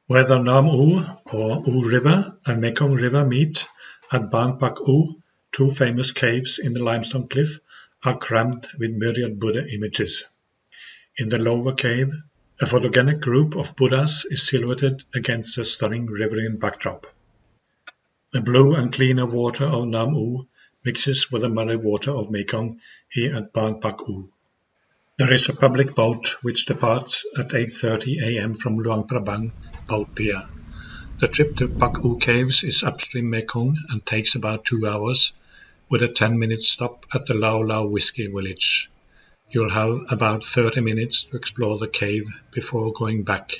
Where the Nam Ou or Ou River and Mekong River meet at Ban Pak Ou, two famous caves in the limestone cliff are crammed with myriad Buddha images. In the lower cave, a photogenic group of Buddhas is silhouetted against a stunning riverine backdrop. The blue and cleaner water of Nam Ou mixes with the muddy water of Mekong here at Ban Pak Ou. There is a public boat which departs at 8:30 a.m. from Luang Prabang boat pier. The trip to Pak Ou Caves is upstream Mekong and takes about 2 hours, with a 10-minute stop at the Lao Lao Whiskey Village. You'll have about 30 minutes to explore the cave before going back.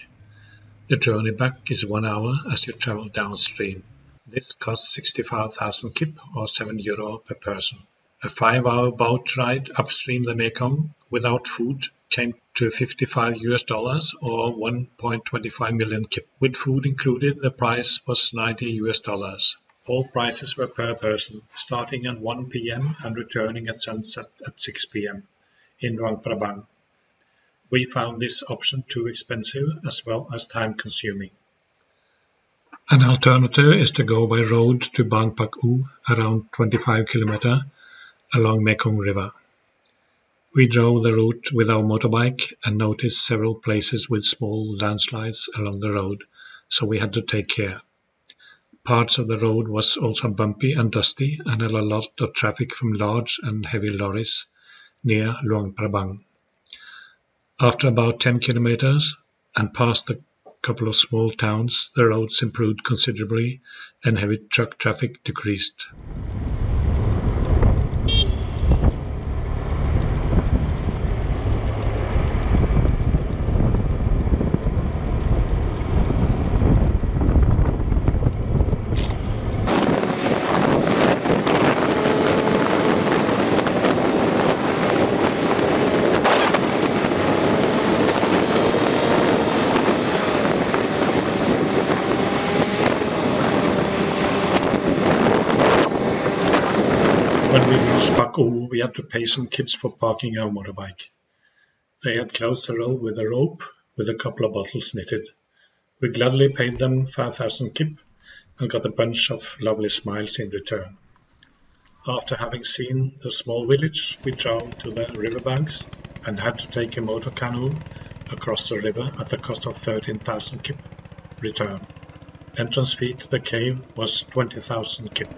The journey back is 1 hour as you travel downstream. This costs 65,000 kip or €7 per person. A 5-hour boat ride upstream the Mekong without food came to $55 or 1.25 million kip. With food included, the price was $90. All prices were per person, starting at 1 p.m. and returning at sunset at 6 p.m. in Luang Prabang. We found this option too expensive as well as time-consuming. An alternative is to go by road to Ban Pak Ou, around 25 km along Mekong River. We drove the route with our motorbike and noticed several places with small landslides along the road, so we had to take care. Parts of the road was also bumpy and dusty and had a lot of traffic from large and heavy lorries near Luang Prabang. After about 10 kilometers and past a couple of small towns, the roads improved considerably and heavy truck traffic decreased. When we reached Pak Ou, we had to pay some kids for parking our motorbike. They had closed the road with a rope with a couple of bottles knitted. We gladly paid them 5,000 kip and got a bunch of lovely smiles in return. After having seen the small village, we drove to the riverbanks and had to take a motor canoe across the river at the cost of 13,000 kip. Return. Entrance fee to the cave was 20,000 kip.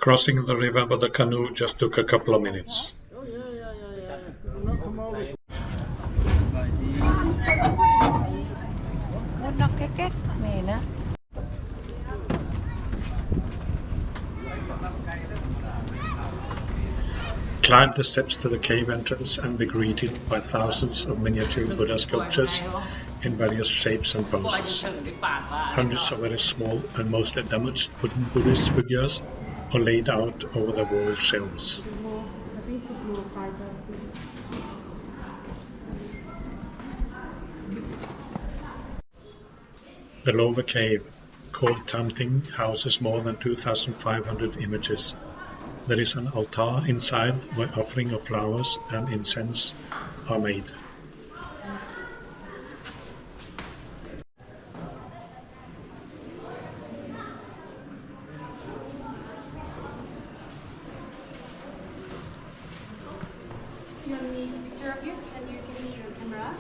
Crossing the river with a canoe just took a couple of minutes. Climb the steps to the cave entrance and be greeted by thousands of miniature Buddha sculptures in various shapes and poses. Hundreds of very small and mostly damaged wooden Buddhist figures are laid out over the wall shelves. The lower cave, called Tamting, houses more than 2,500 images. There is an altar inside where offering of flowers and incense are made. You want me to take a picture of you and you give me your camera?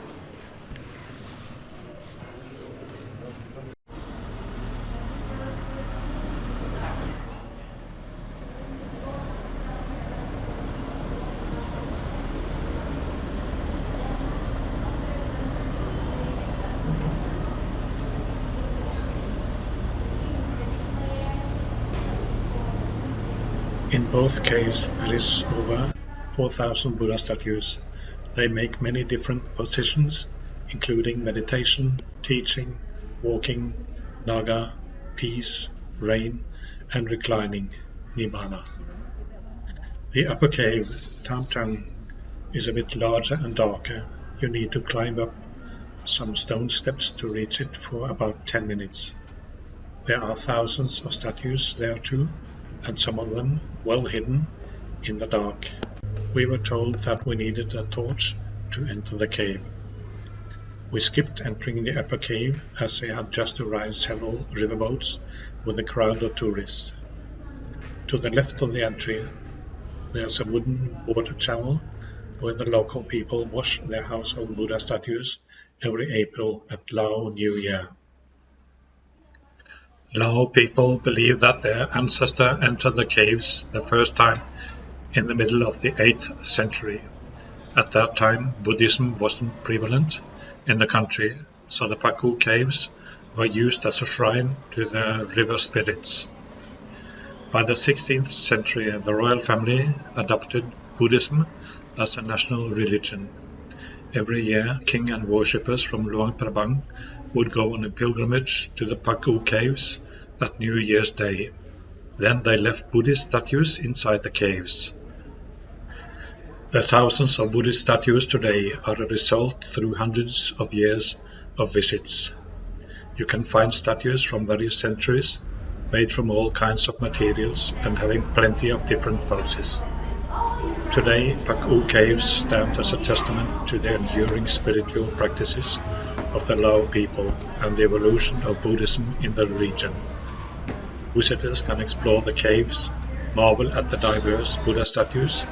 In both caves there is over 4,000 Buddha statues. They make many different positions, including meditation, teaching, walking, naga, peace, rain, and reclining, nibbana. The upper cave, Tamtang, is a bit larger and darker. You need to climb up some stone steps to reach it for about 10 minutes. There are thousands of statues there too, and some of them well hidden in the dark. We were told that we needed a torch to enter the cave. We skipped entering the upper cave as they had just arrived several riverboats with a crowd of tourists. To the left of the entry there's a wooden water channel where the local people wash their household Buddha statues every April at Lao New Year. Lao people believe that their ancestor entered the caves the first time in the middle of the 8th century. At that time, Buddhism wasn't prevalent in the country, so the Pak Ou caves were used as a shrine to the river spirits. By the 16th century, the royal family adopted Buddhism as a national religion. Every year, king and worshippers from Luang Prabang would go on a pilgrimage to the Pak Ou caves at New Year's Day. Then they left Buddhist statues inside the caves. The thousands of Buddhist statues today are a result through hundreds of years of visits. You can find statues from various centuries, made from all kinds of materials and having plenty of different poses. Today, Pak Ou caves stand as a testament to the enduring spiritual practices of the Lao people and the evolution of Buddhism in the region. Visitors can explore the caves, marvel at the diverse Buddha statues,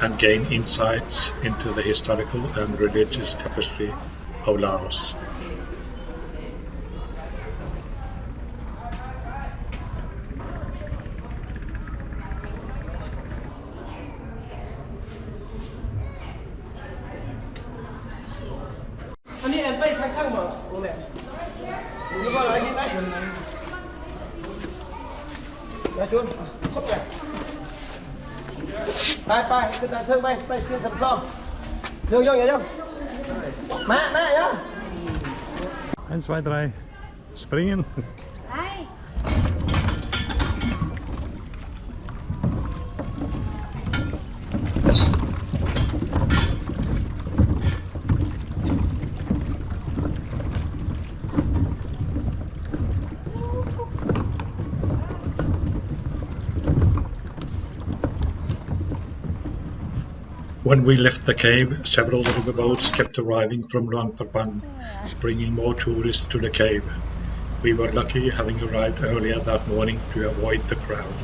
and gain insights into the historical and religious tapestry of Laos. Eins, zwei, drei. Springen. Hi. When we left the cave, several riverboats kept arriving from Luang Prabang, bringing more tourists to the cave. We were lucky having arrived earlier that morning to avoid the crowd.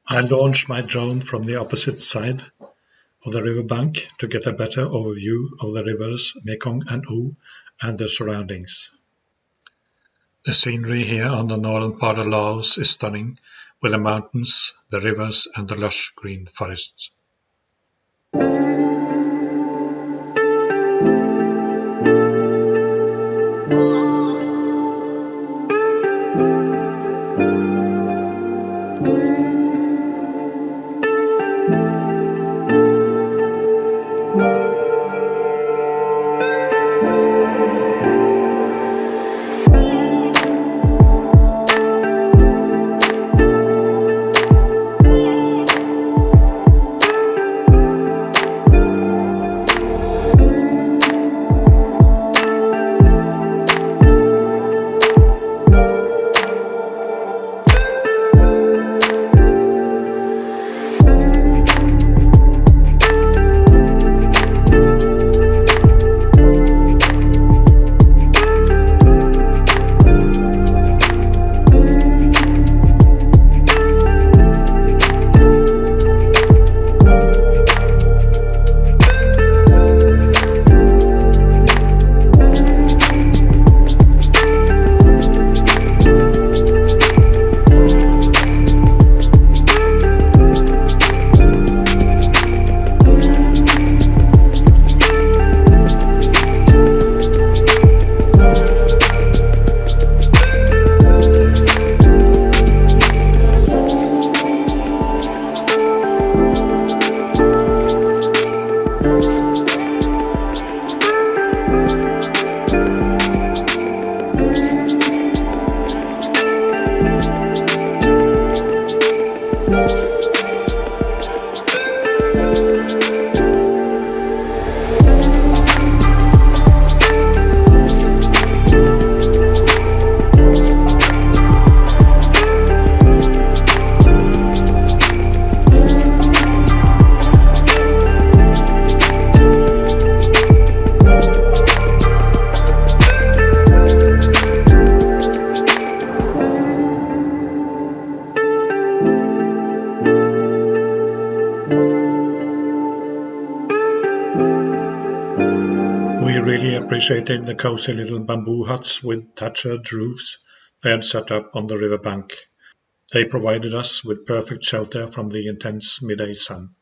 I launched my drone from the opposite side of the riverbank to get a better overview of the rivers Mekong and Ou and their surroundings. The scenery here on the northern part of Laos is stunning, with the mountains, the rivers and the lush green forests. We really appreciated the cozy little bamboo huts with thatched roofs they had set up on the riverbank. They provided us with perfect shelter from the intense midday sun.